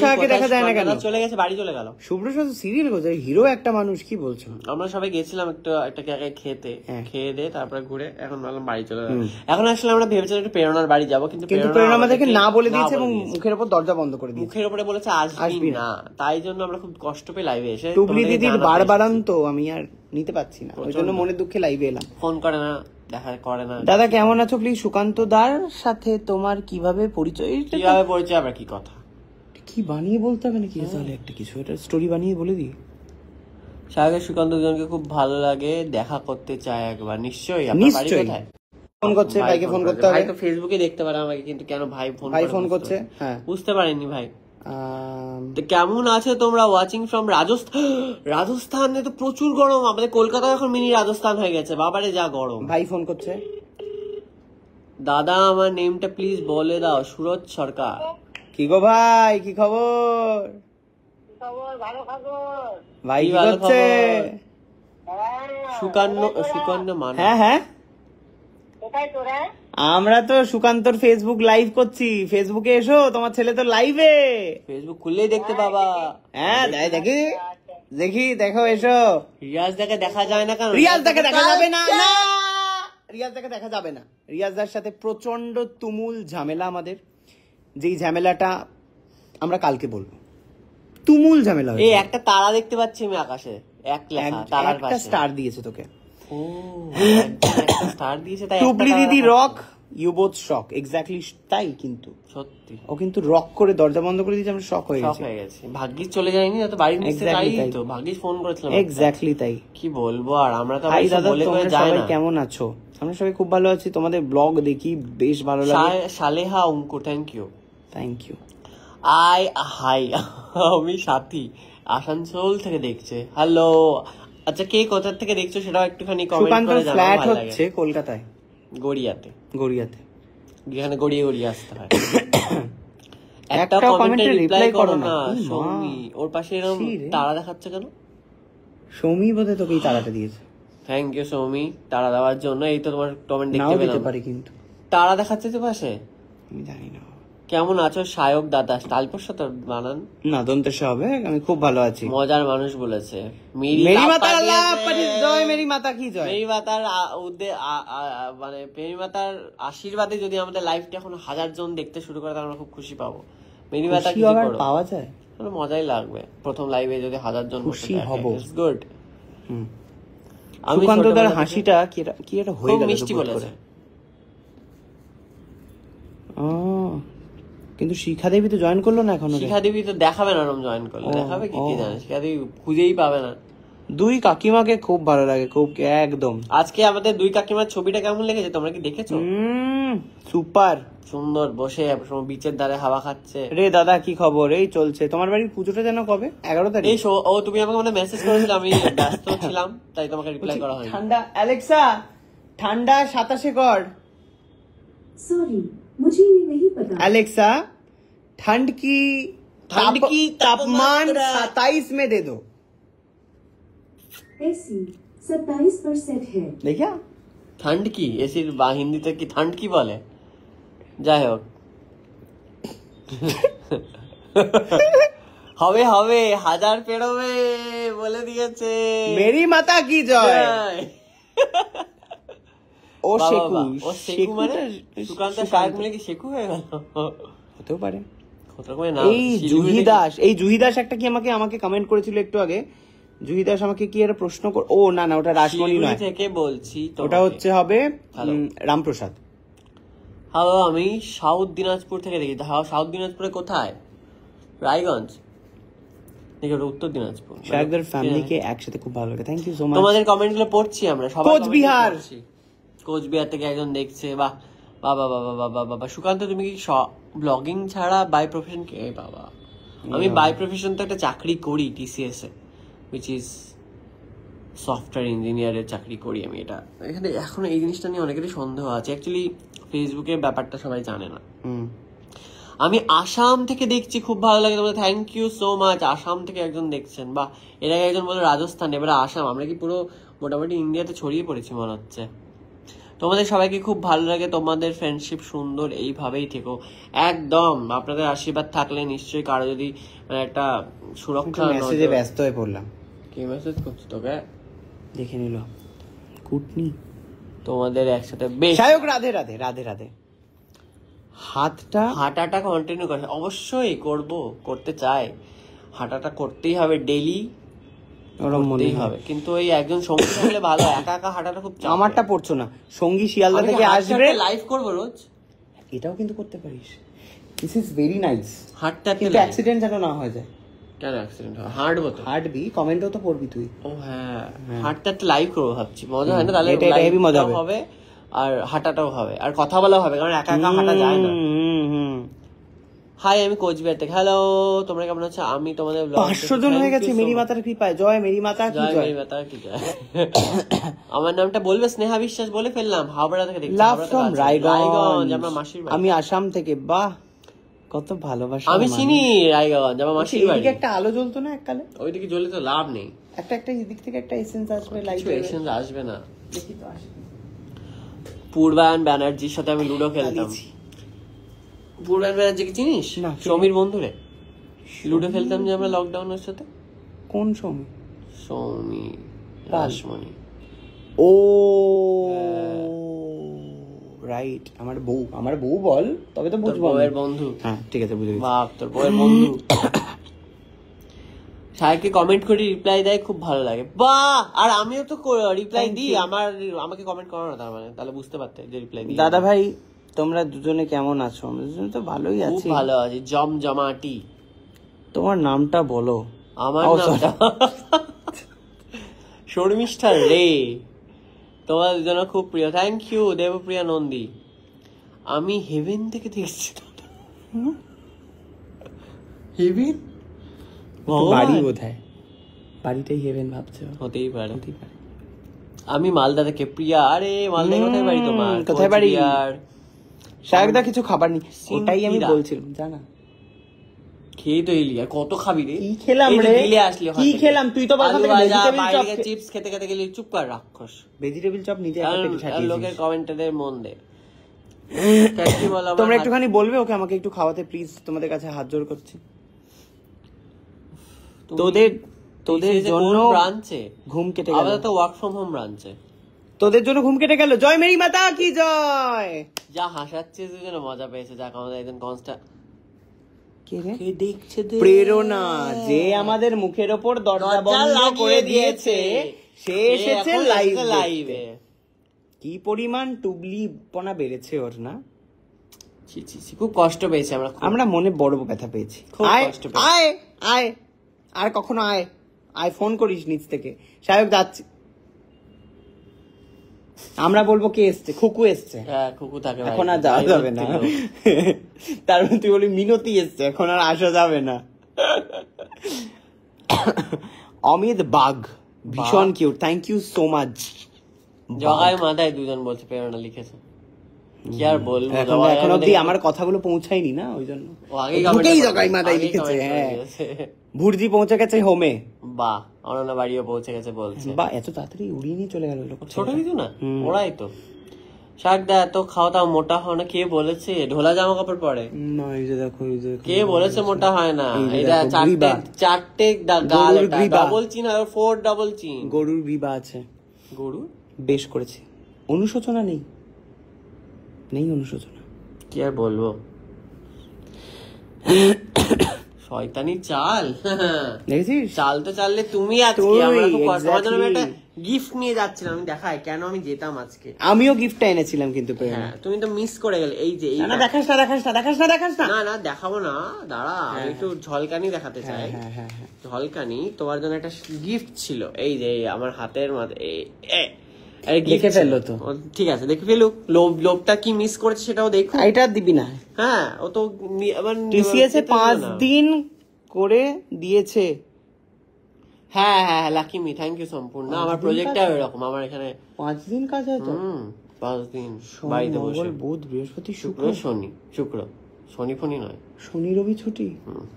শাহকে দেখা যায় না কেন? চলে গেছে, বাড়ি চলে গেল। শুভ্র শাহ সিরিয়াল কোথায়, হিরো একটা মানুষ, কি বলছো? আমরা সবাই গেছিলাম একটা জায়গায় খেয়ে দিয়ে তারপরে ঘুরে এখন বললাম বাড়ি চলে গেল। এখন আসলে আমরা ভেবেছিলাম একটু প্রেরণার বাড়ি যাবো, কিন্তু প্রেরণা আমাদেরকে না বলে দিয়েছে এবং মুখের উপর দরজা বন্ধ করে দিয়েছে, মুখের উপরে বলেছে আসবি না। তাই জন্য আমরা খুব কষ্ট পেয়ে লাইভে এসে টুবলি দিদির বারবারান্ত আমি আর নিতে পারছি না, ওই জন্য মনের দুঃখে লাইভে এলাম। ফোন করে না, দেখা করে না। দাদা কেমন আছো? প্লিজ সুকান্ত দার সাথে তোমার কিভাবে পরিচয়? আবার কি কথা, কি বানিয়ে বলতে হবে নাকি? তাহলে একটা কিছু এটা স্টোরি বানিয়ে বলে দিই। সাগর সুকান্ত দুজনকে খুব ভালো লাগে, দেখা করতে চায় একবার। নিশ্চয়ই ফোন করছে, ভাইকে ফোন করতে হবে। ভাই তো ফেসবুকে দেখতে পারে আমাকে, কিন্তু কেন ভাই ফোন করছে? হ্যাঁ, বুঝতে পারেননি ভাই। তো কেমন আছে তোমরা? ওয়াচিং ফ্রম রাজস্থানে তো প্রচুর গরম, আমাদের কলকাতা এখন মিনি রাজস্থান হয়ে গেছে, বাবারে যা গরম। ভাই ফোন করছে। দাদা আমার নেমটা প্লিজ বলে দাও। সুরজ সরকার। কি গো ভাই, কি খবর? ভালো খবর ভাই, কি করছে? সুকন্য মানে? হ্যাঁ, আমরা তো সুকান্তর ফেসবুক লাইভ করছি, ফেসবুকে এসো, তোমার ছেলে তো লাইভে। ফেসবুক খুললেই দেখতে পাবা। হ্যাঁ দেখো এসো। রিয়াজ দাকে দেখা যায় না কেন? রিয়াজ দাকে দেখা যাবে না, রিয়াজ দাকে দেখা যাবে না। রিয়াজদার সাথে প্রচন্ড তুমুল ঝামেলা আমাদের, যেই ঝামেলাটা আমরা কালকে বলবো। তুমুল ঝামেলা। এই একটা তারা দেখতে পাচ্ছি আমি আকাশে, একটা স্টার দিয়েছে তোকে। স্টার দিয়েছে তাই টুবলি দিদি rock, you both shock. Exactly তাই, কিন্তু সত্যি ও কিন্তু রক করে দরজা বন্ধ করে দিয়েছে, আমরা শক হয়ে গেছি। ভাগ্যিস চলে যায়নি, তো বাড়ির নিচে তো ভাগ্যিস ফোন করেছিলাম। এক্স্যাক্টলি তাই। কি বলবো আর, আমরা তো ভাই দাদা তোমরা সবাই কেমন আছো? আমরা সবাই খুব ভালো আছি, তোমাদের ব্লগ দেখি বেশ ভালো লাগে। সালেহা অঙ্কুর, থ্যাংক ইউ। হাই আমি সাথী আসানসোল থেকে দেখছে। হ্যালো, আচ্ছা কে কোথা থেকে দেখছো সেটাও একটুখানি কমেন্ট করে জানাও। ফ্ল্যাট হচ্ছে কলকাতায়, গড়িয়াতে, যেখানে গড়িয়ে আসতে হয়। একটা কমেন্টে রিপ্লাই করো না সৌমি। ওর পাশে এরকম তারা দেখাচ্ছে কেন? সৌমি বোধহয় তোকে এই তারাটা দিয়েছে। থ্যাংক ইউ সৌমি তারা দেওয়ার জন্য। এই তো তোমার কমেন্ট দেখতে পেলাম। কিন্তু তারা দেখাচ্ছে তো পাশে, আমি জানি না। কেমন আছো সায়ক দাদা? তালপর সাথে বানান না, দন্তেশ হবে। আমি খুব ভালো আছি। মজার মানুষ বলেছে। মেরি মাতার জয়, মেরি মাতা কি জয়। মেরি মাতার মানে মেরি মাতার আশীর্বাদে যদি আমাদের লাইভটা এখন 1000 জন দেখতে শুরু করে, তাহলে আমরা খুব খুশি পাবো। মেরি মাতা কি করো পাওয়া যায়, মজাই লাগবে। প্রথম লাইভে যদি 1000 জন খুশি হব, ইটস গুড। সুকান্তদার হাসিটা কি এটা হয়ে গেল, মিষ্টি বলেছে। কিন্তু শিখা দেবী তো জয়েন করলো না এখনো। শিখা দেবী তো দেখাবে না, জয়েন করলে দেখাবে কি জানে। শিখা দেবী খুঁজেই পাবে না। দুই কাকিমাকে খুব ভালো লাগে, খুব একদম। আজকে আমাদের দুই কাকিমার ছবিটা কেমন লেগেছে, তোমরা কি দেখেছো? সুপার সুন্দর, বসে বিচের ধারে হাওয়া খাচ্ছে। রে দাদা কি খবর? এই চলছে। তোমার বাড়ির পুজোটা যেন কবে? 11 তারিখ। এই তুমি আমাকে মানে মেসেজ করেছিলে, আমি ব্যস্ত ছিলাম তাই তোমাকে রিপ্লাই করা হয়নি। ঠান্ডা অ্যালেক্সা, ঠান্ডা 27 কর। सॉरी मुझे ये नहीं पता। अलेक्सा ठंड की तापमान 27 में दे दो। एसी 27 पर सेट है। देखा ठंड की एसिर हिंदीতে কি ठंड কি বলে? যাই হোক হবে 1000 পেরোবে বলে দিয়েছে। মেরি মাতা কি জয়। ও শেকু মানে সুকান্ত শায়ক মিলে কি শেকু হয়ে গেল? হতেও পারে। এই জুহি দাস একটা কি আমাকে কমেন্ট করেছিল একটু আগে। জুহি দাস আমাকে কি একটা প্রশ্ন না ওটা রাসমণি নয়, থেকে বলছি, ওটা হবে রামপ্রসাদ। হ্যালো, আমি সাউথ দিনাজপুর থেকে দেখি। সাউথ দিনাজপুরে কোথায়? রায়গঞ্জ দেখি, উত্তর দিনাজপুর। শায়কদের ফ্যামিলিকে একসাথে খুব ভালো লাগে। Thank you so much. তোমাদের কমেন্ট গুলো পড়ছি আমরা সবাই। কোচবিহার থেকে একজন দেখছে। বাবা সুকান্ত তুমি কি ব্লগিং ছাড়া বাই প্রফেশন কে? বাবা আমি বাই প্রফেশন তো একটা চাকরি করি TCS এ, হুইচ ইজ সফটওয়্যার ইঞ্জিনিয়ারের চাকরি করি আমি। এটা এখানে এখন এই জিনিসটা নিয়ে অনেকেরই সন্দেহ আছে। অ্যাকচুয়ালি ফেসবুকে ব্যাপারটা সবাই জানে না। আমি আসাম থেকে দেখছি, খুব ভালো লাগে তোমাদের। Thank you so much. Assam থেকে একজন দেখছেন। বা এর আগে একজন বলে রাজস্থান, এবারে আসাম। আমরা কি পুরো মোটামুটি ইন্ডিয়াতে ছড়িয়ে পড়েছি মনে হচ্ছে। তোমাদের সবাইকে খুব ভালো লাগে, তোমাদের ফ্রেন্ডশিপ সুন্দর, এইভাবেই থেকো একদম। আপনাদের আশীর্বাদ থাকলে নিশ্চয়ই কারো যদি মানে একটা সুরক্ষা মেসেজে ব্যস্ত হয়ে পড়লাম। কি মেসেজ করছো তোকে? দেখে নিল কুটনি। তোমাদের একসাথে বেশ সায়ক রাধে রাধে রাধে রাধে। হাঁটাটা কন্টিনিউ করে, অবশ্যই করতে চাই, হাঁটাটা করতেই হবে, ডেইলি ওরম মনে করতেই হবে, কিন্তু ওই একজন সঙ্গী থাকলে ভালো, একা একা হাঁটাটা খুব চাপ। আমারটা পড়ছো না, সঙ্গী শিয়ালদা থেকে আসবে, লাইভ করবো রোজ, এটাও কিন্তু করতে পারিস। This is very nice. হাঁটতে কিন্তু অ্যাক্সিডেন্ট যেন না হয়ে যায়। কেন অ্যাক্সিডেন্ট হয়? হাঁটবো তো, হাঁটবি, কমেন্টও তো পড়বি তুই। ও হ্যাঁ, হাঁটতে একটা লাইভ করবো ভাবছি, মজা হয় না? তাহলে এটা হেভি মজা লাইভটাও হবে আর হাঁটাটাও হবে আর কথা বলা হবে, কারণ একা একা হাঁটা যায় না। হাই, আমি কোচবিহার থেকে। হ্যালো, তোমরা কেমন আছো? আমি তোমাদের 500 জন হয়ে গেছে মেরি মাতার কৃপায়। জয় মেরি মাতা কি জয়। আমার নামটা বলবে? স্নেহা বিশ্বাস বলে ফেললাম, হাওড়া থেকে দেখছি। লাভ ফ্রম রায়গঞ্জ, আমার মাসির বাড়ি। আমি আসাম থেকে। বাহ, কত ভালোবাসা। আমি চিনি রায়গঞ্জ, আমার মাসির বাড়ি। এদিকে একটা আলো জ্বলতো না এককালে, ওইদিকে জ্বলে তো লাভ নেই, একটা এদিক থেকে একটা এসেন্স আসবে, লাইট কিছু এসেন্স আসবে না। দেখি তো আসে। পূর্বায়ন ব্যানার্জির সাথে আমি লুডো খেলতাম। পূর্বায়ন ব্যানার্জিকে চিনিস? না। সমীর বন্ধুরে লুডো খেলতাম যে আমরা লকডাউনের সাথে। কোন সময়? সৌমি রাসমণি। ও রাইট, আমার বউ বল, তবে তো বুঝবো। বউয়ের বন্ধু। হ্যাঁ ঠিক আছে, বুঝে গেছি। বাপ, তোর বউয়ের বন্ধু। সাহেবকে কমেন্ট করে রিপ্লাই দেয়, খুব ভালো লাগে। বাহ, আর আমিও তো রিপ্লাই দিই। আমাকে কমেন্ট করো না, তার মানে তাহলে বুঝতে পারতে যে রিপ্লাই দিই। দাদা ভাই, তোমরা দুজনে কেমন আছো? আমরা দুজনে তো ভালোই খুব আছি। ভালো আছি, জমজমাটি। তোমার নামটা বলো। আমার নামটা শর্মিষ্ঠা রে। তোমার দুজন খুব প্রিয়। Thank you Debpriya Nandi. আমি হেভেন থেকে দেখছি। হেভেন বাড়ি বোধহয়, বাড়িটাই হেভেন ভাবছো? হতেই পারে। আমি মালদা থেকে। প্রিয়া, আরে মালদায় কোথায় বাড়ি তোমার? কোথায় বাড়ি? সায়কদা কিছু খাবার নি, সিংকিরা। ওটাই আমি বলছিলাম। জানা খেয়ে তো এলি, আর কত খাবি রে? কি খেলাম এই তো রে? দিলে আসলি ওখান কি থেকে। খেলাম? তুই তো আলু ভাজা, বাইরে ভেজিটেবল চিপস খেতে খেতে গেলি, চুপ কর রাক্ষস। চপ নিতে একটা আর পেটে সাজিয়েছিস। লোকের কমেন্টে মন দে। কি বলো আমার তোমরা হাত- একটুখানি বলবে ওকে, আমাকে একটু খাওয়াতে প্লিজ, তোমাদের কাছে হাত জোড় করছি। তুমি- তোদের এই যে জন্য কোন ব্রাঞ্চে? ঘুম কেটে গেল। আপাতত ওয়ার্ক ফ্রম হোম ব্রাঞ্চে। তোদের জন্য ঘুম কেটে গেল। জয় মেরি মাতা কি জয়। যা হাসাচ্ছিস যেন মজা পেয়েছে, যাক আমাদের একজন কনস্টা কে রে? কে দেখছে দে। প্রেরণা, যে আমাদের মুখের ওপর দরজা বন্ধ করে দিয়েছে, সে এসেছে লাইভে। লাইভে কি পরিমাণ টুবলিপনা বেড়েছে ওর, না? ছি ছি ছি, খুব কষ্ট পেয়েছি আমরা, আমরা মনে বড় ব্যথা পেয়েছি। খুব আয় কষ্ট পেয়েছি। আয় আয়, আর কখনো আয় আয়, ফোন করিস নিচ থেকে। সায়ক যাচ্ছি, আমরা বলবো কে এসছে, খুকু এসছে। হ্যাঁ, খুকু থাকে এখন আর বাড়িতে, যাওয়া বাড়িতে যাবে না। থেকে। তার মানে তুই বলি মিনতি এসছে, এখন আর আসা যাবে না। অমিত বাঘ, ভীষণ cute, thank you so much. জগায় মাথায় দুজন বলছে, প্রেরণা লিখেছে। কি আর বলবো, এখন অব্দি আমার কথাগুলো পৌঁছায়নি না, ওই জন্য। ও আগেই ঢুকেই comment জগাই মাথায় আগেই লিখেছে। comment করে হ্যাঁ, দিয়েছে। ভুর্জি পৌঁছে গেছে হোমে। বাহ, অনন্যা বাড়িও পৌঁছে গেছে বলছে। বা এত তাড়াতাড়ি উড়িয়ে নিয়ে চলে গেল লোক। ছোট কিছু না, ওরাই তো। শাকদা, এত খাওয়া দাওয়া মোটা হয় না। কে বলেছে? ঢোলা জামা কাপড় পরে। না, এই যে দেখো, এই যে দেখো। কে বলেছে মোটা হয় না? এই যে এটা দেখো, চারটে গ্রীবা। চারটে গাল, গরুর গ্রীবা। ডবল চিন আর 4 ডাবল চিন। গরুর গ্রীবা আছে। গরু বেশ করেছে। অনুশোচনা নেই, নেই অনুশোচনা। কি আর বলবো, শয়তানি চাল। দেখেছিস? চাল তো চাললে তুমি আজকে। তুই, আমরা খুব কষ্ট, তোমার জন্য আমি exactly. একটা গিফট নিয়ে যাচ্ছিলাম, আমি দেখাই কেন আমি যেতাম আজকে। আমিও গিফটটা এনেছিলাম কিন্তু প্রেরণা। হ্যাঁ, তুমি তো মিস করে গেলে। এই যে না, দেখাস না, দেখাস না, দেখাস না, দেখাস না। না না, দেখাবো না, দাঁড়া, আমি একটু ঝলকানি দেখাতে চাই। হ্যাঁ হ্যাঁ হ্যাঁ। ঝলকানি, তোমার জন্য একটা গিফট ছিল। এই যে আমার হাতের মধ্যে দেখে ফেললো তো। ঠিক আছে, দেখে ফেলুক। লোভটা কি মিস করেছে সেটাও দেখো। এটা দিবি না? হ্যাঁ, ও তো আবার টিসিএস 5 দিন করে দিয়েছে। হ্যাঁ হ্যাঁ, লাকি মি, থ্যাংক ইউ সম্পূর্ণ। আমার প্রজেক্টটা এরকম, আমার এখানে 5 দিন কাজ হয় তো। 5 দিন বাড়িতে বসে। মঙ্গল, বুধ, বৃহস্পতি, শুক্র, শুক্র, শনি ফনি নয়, শনি, রবি ছুটি।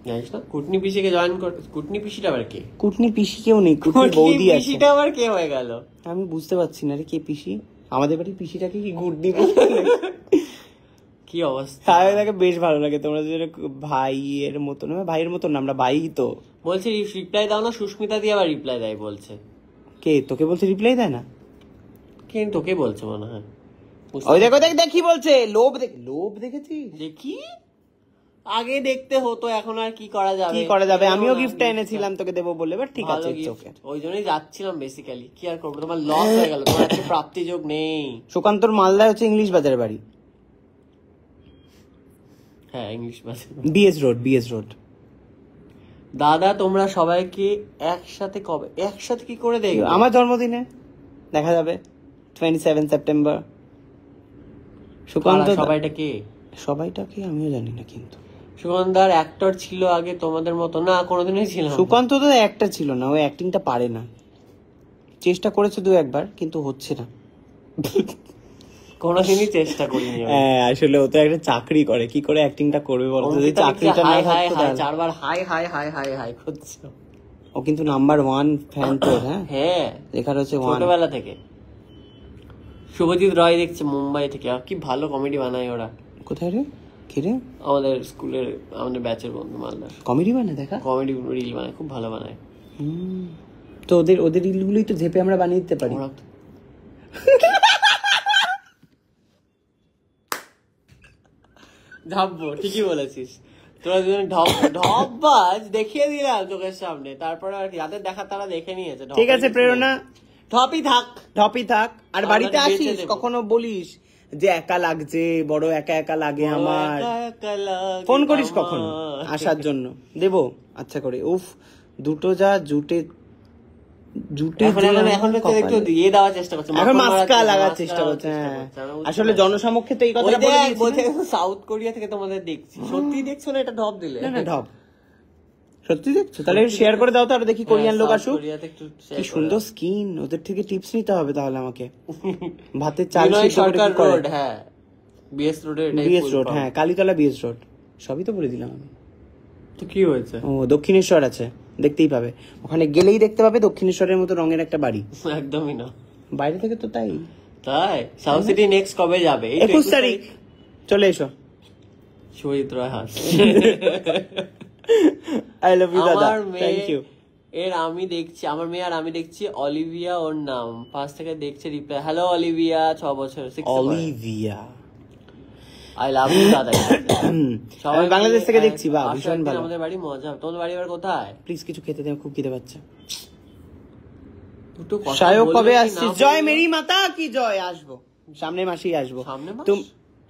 জানিস না? কুটনি পিসিকে জয়েন কর। কুটনি পিসিটা আবার কে? কুটনি পিসি কেউ নেই, কুটনি বৌদি আছে। পিসিটা আবার কে হয়ে গেল? আমি বুঝতে পারছি না রে, কে পিসি? আমাদের বাড়ির পিসিটাকে কি গুড দিবে? কি অবস্থা? তাহলে তাকে বেশ ভালো লাগে, তোমরা যে ভাইয়ের মতন, ভাইয়ের মতন না, আমরা ভাই তো। বলছে রিপ্লাই দাও না, সুস্মিতা দিয়ে আবার রিপ্লাই দেয় বলছে। কে তোকে বলছে রিপ্লাই দেয় না? কে তোকে বলছে মনে হয়। ওই দেখো দেখ দেখ কি বলছে, লোভ দেখেছিস? দেখি আগে দেখতে হতো, এখন আর কি করা যাবে? কি করা যাবে, আমিও গিফট এনেছিলাম তোকে দেবো বলে, বাট ঠিক ভালো আছে gift। ওকে। ওই জন্যই যাচ্ছিলাম বেসিক্যালি, কি আর করবো, তোমার লস হয়ে গেল, তোমার একটা প্রাপ্তি যোগ নেই। সুকান্তর মালদায় হচ্ছে ইংলিশ বাজারের বাড়ি, হ্যাঁ ইংলিশ বাসে। BS road. দাদা তোমরা সবাইকে একসাথে কবে, একসাথে কি করে দেখবে? আমার জন্মদিনে দেখা যাবে 27 সেপ্টেম্বর। সুকান্ত সবাইটা কে? সবাইটা কি আমিও জানি না, কিন্তু সুগন্ধার অ্যাক্টর ছিল আগে তোমাদের মতো না? কোনোদিনই ছিল না। সুকান্ত তো একটা ছিল না, ও অ্যাক্টিংটা পারে না, চেষ্টা করেছে 2-1 বার কিন্তু হচ্ছে না। কোনোদিনই চেষ্টা করিনি আমি। হ্যাঁ আসলে ও তো একটা চাকরি করে, কি করে অ্যাক্টিংটা করবে বলো? যদি অঙ্কিতা চাকরিটা না হাই হাই থাকতো হাই তাহলে- চারবার high high high high high করছে। ও কিন্তু নাম্বার 1 ফ্যান তোর। হ্যাঁ হ্যাঁ লেখার হচ্ছে 1। ছোটবেলা থেকে। শুভজিৎ রয় দেখছে মুম্বাই থেকে, আর কি ভালো কমেডি বানায় ওরা। কোথায় রে? কি রে? আমাদের স্কুলের, আমাদের ব্যাচের বন্ধু মালদার। কমেডি বানায় দেখা? কমেডি রিল বানায়, খুব ভালো বানায় তো ওদের রিলগুলোই তো ঝেপে আমরা বানিয়ে দিতে পারি। ওরা। ঢাববো, ঠিকই বলেছিস। তোরা দুজন ঢপবাজ দেখিয়ে দিলাম চোখের সামনে, তারপরে আর কি যাদের দেখা তারা দেখে নিয়েছে। ঠিক আছে প্রেরণা, ঢপই থাক। ঢপই থাক। আর আমরা বাড়িতে বেঁচে আসিস দেবো। কখনো বলিস যে একা লাগছে, বড় একা একা লাগে আমার, একা একা লাগে ফোন করিস আমার। কখনো আসার জন্য, দেবো আচ্ছা করে। উফ দুটো যা জুটে এখন যে এখন আমার এখন কপালে। একটু দিয়ে দেওয়ার চেষ্টা করছে, এখন মাখন মাস্কা মারার লাগার মাস্কা চেষ্টা লাগার করছে। হ্যাঁ আমরা বুঝতে আসলে পারছি। জনসমক্ষে তো এই ওই কথাটা দেখ, বলে দিয়েছি বলছে না? সাউথ কোরিয়া থেকে তোমাদের দেখছি। সত্যি দেখছো না এটা ঢপ দিলে? না না ঢপ সত্যি দেখছো? তাহলে শেয়ার করে দাও তো, আর দেখি কোরিয়ান লোক সাউথ আসুক। কোরিয়াতে একটু share কি করে সুন্দর দাও। স্কিন, ওদের থেকে টিপস নিতে হবে তাহলে আমাকে। ভাতের চাল বিনয় সিদ্ধ করে সরকার কি করে? রোড, হ্যাঁ বিএস রোডের বিএস রোড, হ্যাঁ কালীতলা বিএস রোড, সবই তো বলে দিলাম আমি। তো কি হয়েছে? ও দক্ষিণেশ্বর আছে, দেখতেই পাবে, ওখানে গেলেই দেখতে পাবে দক্ষিণেশ্বরের মতো রঙের একটা বাড়ি। একদমই না। বাইরে থেকে তো তাই। তাই সাউথ সিটি নেক্সট কবে যাবে? এই তো 21 তারিখ চলে এসো। শহীদ রয় হাস। আই লাভ ইউ দাদা, আমার থ্যাংক ইউ। মেয়ে এর আমি দেখছি, আমার মেয়ে আর আমি দেখছি, অলিভিয়া ওর নাম, 5 থেকে দেখছে রিপ্লাই। হ্যালো অলিভিয়া, 6 বছর, 6 অলিভিয়া, আই লাভ ইউ দাদা। আমি বাংলাদেশ থেকে দেখছি, বাহ ভীষণ ভালো। আমাদের বাড়ি মজা। তোমাদের বাড়ি আবার কোথায়? প্লিজ কিছু খেতে দাও, খুব খিদে পাচ্ছে। দুটো কথা সায়ক বলবে কবে কি না আসছিস? বলবে? জয় মেরি মাতা কি জয়, আসবো সামনের মাসেই আসবো। সামনের মাস?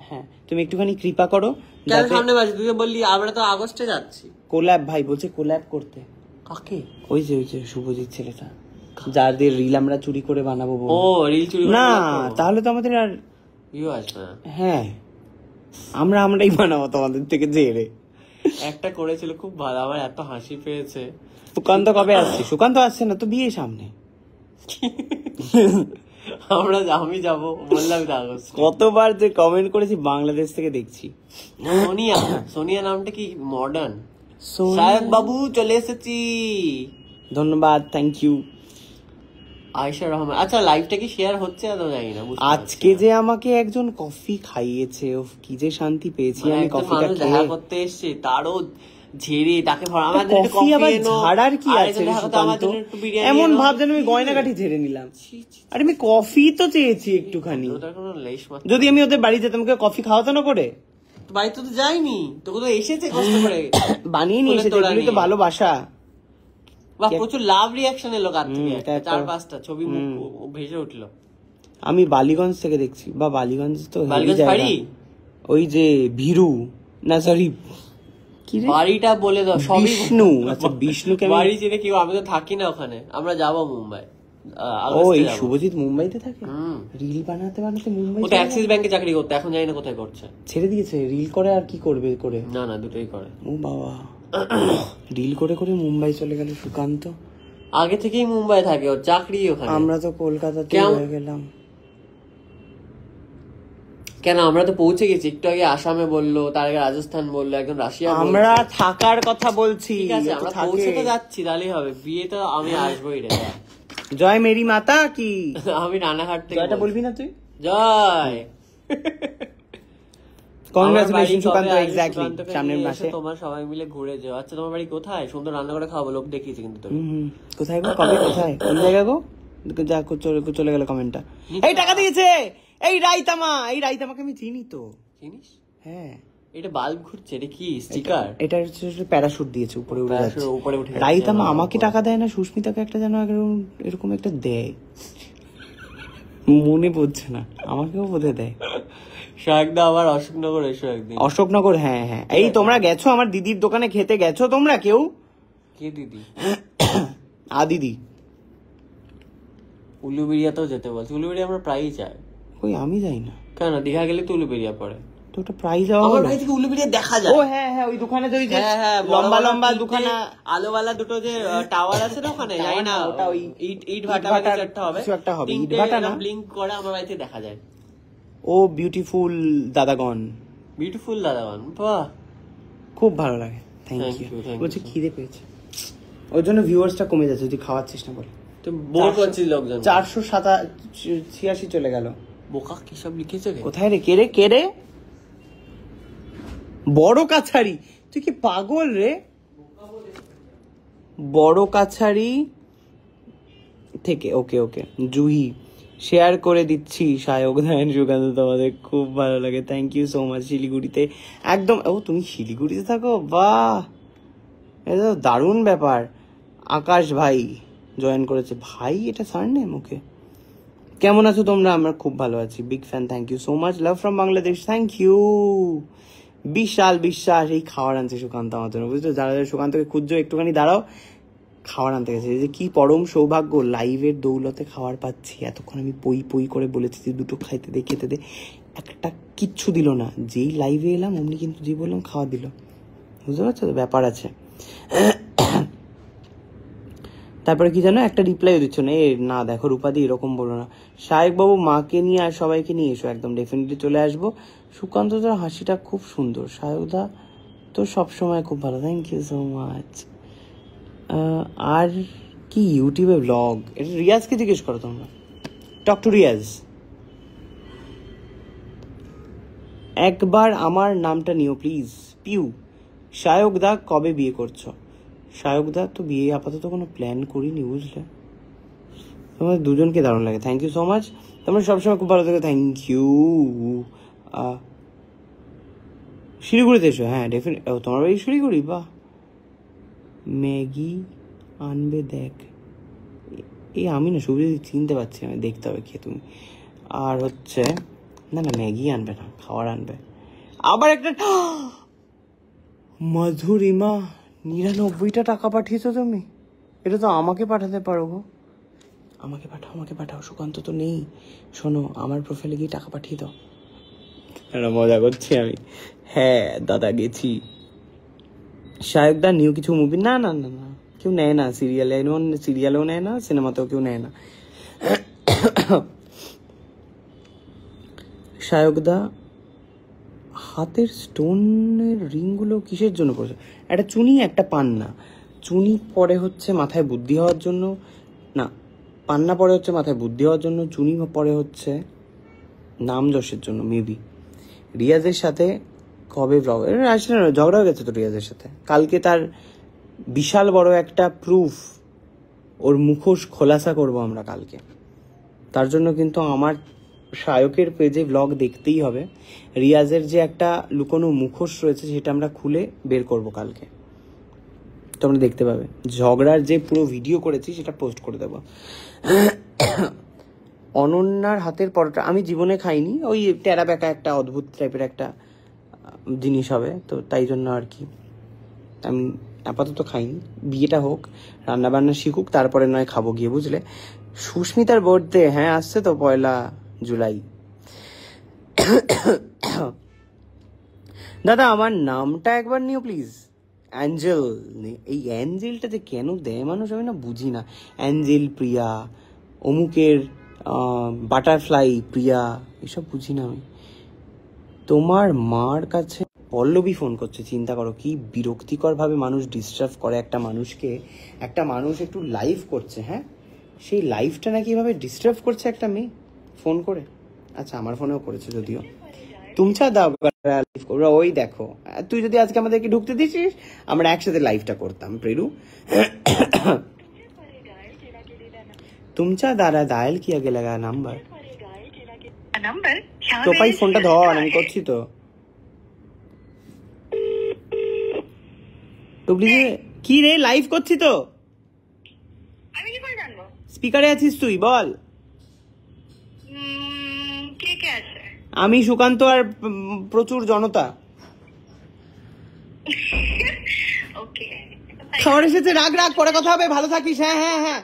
হ্যাঁ তুমি একটুখানি কৃপা করো, কেন সামনে মাসে? তুই তো বললি আমরা তো আগস্টে যাচ্ছি। কোল্যাব ভাই বলছে কোল্যাব করতে। কাকে? ওই যে শুভজিৎ ছেলেটা, যাদের রিল আমরা চুরি করে বানাবো বলে। ও রিল চুরি না তাহলে তো আমাদের আর, ভিউ আসবে না। হ্যাঁ আমরাই বানাবো তোমাদের থেকে জেরে। একটা করেছিল খুব ভালো, আমার এত হাসি পেয়েছে। সুকান্ত কবে আসছে? সুকান্ত আসছে না তো, বিয়ে সামনে। আমি যাব বললাম তো আগস্ট। কতবার যে কমেন্ট করেছি, বাংলাদেশ থেকে দেখছি। সোনিয়া, সোনিয়া নামটা কি মডার্ন। সায়ক বাবু চলে এসেছি। ধন্যবাদ, থ্যাংক ইউ। আয়েশা রহমান, আচ্ছা লাইভটা কি শেয়ার হচ্ছে না তো জানি না, বুঝতে আজকে যে আমাকে একজন কফি খাইয়েছে, উফ কি যে শান্তি পেয়েছি পারছি না। আমি একজন কফিটা মানুষ দেখা খেয়ে। করতে এসছে, তারও ঝেড়ে তাকে আমাদের একটু কফি আবার এনো। ঝাড়ার কি আর আছে একজন রে দেখা করতে আমার সুকান্ত? জন্য একটু বিরিয়ানি এমন এনো। ভাব যেন আমি গয়নাগাঠি ঝেড়ে নিলাম। আরে আমি কফি তো চেয়েছি একটুখানি। ওটার কোনো লেশ মাত্র। যদি আমি ওদের বাড়ি যেতাম, আমাকে কফি খাওয়াতো না করে? বাড়িতে তো যাইনি, তোকে তো এসেছে কষ্ট করে। বানিয়ে নিয়ে এসেছে, তোলা এগুলি তো নিয়ে। ভালোবাসা। বা প্রচুর লাভ রিয়াকশন এলো কার থেকে, এটা একটা- 4-5টা ছবি মুখ ভেসে উঠলো। আমি বালিগঞ্জ থেকে দেখছি, বা বালিগঞ্জ তো heavy বালিগঞ্জ জায়গা। বাড়ি? ওই যে ভীরু, না সরি কি রে, বাড়িটা বলে দাও সবই। বিষ্ণু। আচ্ছা বিষ্ণুকে আমি, বাড়ি চিনে কি, আমি তো থাকি না ওখানে, আমরা যাবো মুম্বাই। ও আগস্টে এই যাবো। শুভজিৎ মুম্বাইতে থাকে, হুম। রিল বানাতে বানাতে মুম্বাই ও তো চলে অ্যাক্সিস ব্যাংকে চাকরি করতে, এখন জানি না কোথায় করছে। গেছে। ছেড়ে দিয়েছে, রিল করে আর কি করবে করে। না না দুটোই করে। ও বাবা, রিল করে করে মুম্বাই চলে গেল সুকান্ত। আগে থেকেই মুম্বাই থাকে, ওর চাকরি ওখানে। আমরা তো কলকাতাতে কেমন- হয়ে গেলাম। কেন আমরা তো পৌঁছে গেছি, একটু আগে আসামে বললো, তার আগে রাজস্থান বললো, একদম রাশিয়া বললো। আমরা থাকার কথা বলছি, ঠিক আছে ও তো আমরা থাকে। পৌঁছে তো যাচ্ছি, তাহলেই হবে। বিয়ে তো আমি আসবোই রে। জয় মেরি মাতা কি, আমি রানাঘাট থেকে জয়টা বলছি। বলবি না তুই? জয়। কংগ্রাচুলেশন আমার বাড়ি সুকান্ত, কবে আসবে? এক্স্যাক্টলি সুকান্তকে সামনের নিয়ে মাসে। এসে তোমার সবাই মিলে ঘুরে যাও। আচ্ছা তোমার বাড়ি কোথায়? সুন্দর রান্না করে খাওয়াবো, লোক দেখিয়েছি কিন্তু তুমি। কোথায় গো, কবে, কোথায়, কোন জায়গা গো? যা চলে গেল কমেন্টটা। এই টাকা দিয়েছে, এই রাইতামাকে আমি চিনি তো। চিনিস? হ্যাঁ, এটা বাল্ব ঘুরছে, এটা কি স্টিকার? এটা হচ্ছে প্যারাশুট দিয়েছে, উপরে উড়ে যাচ্ছে। উপরে উঠে যাচ্ছে। রাইতামা আমাকে টাকা দেয় না, সুস্মিতাকে একটা যেন এরকম একটা দেয়, মনে পড়ছে না, আমাকেও বোধহয় দেয়। শাকদা আবার অশোকনগর এসো একদিন। অশোকনগর, হ্যাঁ হ্যাঁ। এই তোমরা গেছো আমার দিদির দোকানে খেতে, গেছো তোমরা কেউ? কে দিদি? দিদি উলুবেড়িয়াতেও যেতে বলছি, উলুবেড়িয়া আমরা প্রায়ই যাই। কই, আমি যাই না কেন, দীঘা গেলে তো উলুবেড়িয়া পড়ে। তো, ওটা প্রাইজ যাওয়া আমার হলো। বাড়ি থেকে উলুবেড়িয়া দেখা যায়। ও হ্যাঁ হ্যাঁ, ওই দোকানে তো ওই যে হ্যাঁ হ্যাঁ, লম্বা লম্বা দুখানা আলোওয়ালা দুটো যে টাওয়ার আছে না ওখানে, জানি না ওটা ওই ইট ভাটা ভাটার একটা হবে, কিছু একটা হবে, তিনটে ইট ভাটা না? ব্লিঙ্ক করে আমার বাড়িতে দেখা যায়। ও বিউটিফুল দাদাগণ, বিউটিফুল দাদাবান, বাহ খুব ভালো লাগে, thank Thank you. you, thank বলছি you. খিদে পেয়েছে, ওর জন্য ভিউয়ার্সটা কমে যাচ্ছে, যদি খাওয়াচ্ছিস না বলে। তো বোর করছিস লোকজন। 486 চলে গেল। বোকা কি সব লিখেছে রে? কোথায় রে, কে রে? বড় কাছারি, তুই কি পাগল রে? বড় কাছারি থেকে, ওকে ওকে, জুহি শেয়ার করে দিচ্ছি। সায়ক ধায়ন সুকান্ত, তোমাদের খুব ভালো লাগে, থ্যাংক ইউ সো মাচ। শিলিগুড়িতে একদম, ও তুমি শিলিগুড়িতে থাকো, বাহ, এটা তো দারুণ ব্যাপার। আকাশ ভাই জয়েন করেছে, ভাই এটা সারনেম, ওকে। কেমন আছো তোমরা? আমরা খুব ভালো আছি, big fan, thank you so much, love from Bangladesh, thank you. Bishal Biswas, এই খাবার আনছে সুকান্ত আমার জন্য, বুঝছো? যারা যারা সুকান্তকে খুঁজছো একটুখানি দাঁড়াও, খাবার আনতে গেছে। এই যে কি পরম সৌভাগ্য, লাইভের দৌলতে খাবার পাচ্ছি। এতক্ষণ আমি পই পই করে বলেছি যে দুটো খাইতে দে, খেতে দে, একটা কিচ্ছু দিল না। যেই লাইভে এলাম অমনি কিন্তু যে বললাম খাওয়া দিল, বুঝতে পারছো তো, ব্যাপার আছে। তারপরে কি জানো, একটা রিপ্লাইও দিচ্ছ না। না দেখো রূপাদি, এরকম বলো না। শায়েক বাবু মাকে নিয়ে আর সবাইকে নিয়ে এসো, একদম ডেফিনেটলি চলে আসবো। সুকান্ত তোর হাসিটা খুব সুন্দর, শায়কদা তো সবসময় খুব ভালো, থ্যাংক ইউ সো মাচ। আর কি ইউটিউবে ব্লগ, এটা রিয়াজকে জিজ্ঞেস করো তোমরা, টক টু রিয়াজ। একবার আমার নামটা নিও প্লিজ, পিউ। শায়কদা কবে বিয়ে করছো? শায়কদা তো বিয়ে আপাতত কোনো প্ল্যান করিনি, বুঝলে? তোমাদের দুজনকে দারুণ লাগে, থ্যাংক ইউ সো মাচ। তোমরা সবসময় খুব ভালো থাকো, থ্যাংক ইউ। শিলিগুড়িতে এসো, হ্যাঁ ডেফিনেট। ও তোমার বাড়ি শিলিগুড়ি, বাহ। ম্যাগি আনবে দেখ, এই আমি না সুবিধা চিনতে পারছি, আমি দেখতে হবে কে তুমি। আর হচ্ছে না না, ম্যাগি আনবে না, খাবার আনবে। আবার একটা মধুরিমা 99টা টাকা পাঠিয়েছো তুমি, এটা তো আমাকে পাঠাতে পারো গো, আমাকে পাঠাও, সুকান্ত তো নেই। শোনো, আমার প্রোফাইলে গিয়ে টাকা পাঠিয়ে দাও। মজা করছি আমি, হ্যাঁ দাদা গেছি। শায়কদা নিউ কিছু মুভি, না না না না, কেউ নেয় না, সিরিয়ালেও নেয় না, সিনেমাতেও কেউ নেয় না। শায়কদা হাতের স্টোনের রিংগুলো কিসের জন্য পড়ছে? একটা চুনি, একটা পান্না। চুনি পরে হচ্ছে মাথায় বুদ্ধি হওয়ার জন্য, না পান্না পরে হচ্ছে মাথায় বুদ্ধি হওয়ার জন্য, চুনি পরে হচ্ছে নাম যশের জন্য মেবি। রিয়াজের সাথে কবে ব্লগ, আসলে ঝগড়া হয়ে গেছে তো রিয়াজের সাথে। কালকে তার বিশাল বড় একটা প্রুফ, ওর মুখোশ খোলাসা করব আমরা কালকে। তার জন্য কিন্তু আমার শায়কের পেজে ব্লগ দেখতেই হবে। রিয়াজের যে একটা লুকোনো মুখোশ রয়েছে সেটা আমরা খুলে বের করব কালকে, তোমরা দেখতে পাবে। ঝগড়ার যে পুরো ভিডিও করেছি সেটা পোস্ট করে দেবো। অনন্যার হাতের পরোটা আমি জীবনে খাইনি, ওই টেরা বেঁকা একটা অদ্ভুত টাইপের একটা জিনিস হবে, তো তাই জন্য আর কি আমি আপাতত খাইনি। বিয়েটা হোক, রান্না বান্না শিখুক, তারপরে নয় খাবো গিয়ে, বুঝলে? সুস্মিতার বার্থডে, হ্যাঁ আসছে তো 1 জুলাই। দাদা আমার নামটা একবার নিও প্লিজ। অ্যাঞ্জেল, এই অ্যাঞ্জেলটা যে কেন দেয় মানুষ আমি না বুঝি না। অ্যাঞ্জেল প্রিয়া, অমুকের বাটারফ্লাই প্রিয়া, এসব বুঝি না আমি। তোমার মার কাছে পল্লবী ফোন করছে, চিন্তা করো কি বিরক্তিকর ভাবে মানুষ ডিস্টার্ব করে একটা মানুষকে। একটা মানুষ একটু লাইভ করছে, হ্যাঁ সেই লাইভটা নাকি এভাবে ডিস্টার্ব করছে একটা মেয়ে ফোন করে। আচ্ছা আমার ফোনেও করেছে যদিও। তুমছা দাও ওরা, ওই দেখো তুই যদি আজকে আমাদেরকে ঢুকতে দিছিস আমরা একসাথে লাইভটা করতাম প্রেরু। তুমছা দ্বারা ডায়াল কিয়া গেলা নাম্বার তো ভাই ফোনটা ধর, আমি করছি তো। কি রে লাইভ করছি তো, আমি কি করে জানবো? স্পিকারে আছিস তুই, বল। কে কে আছে? আমি সুকান্ত আর প্রচুর জনতা। ওকে, খাবার এসেছে, রাগ রাগ, পরে কথা হবে, ভালো থাকিস। হ্যাঁ হ্যাঁ হ্যাঁ।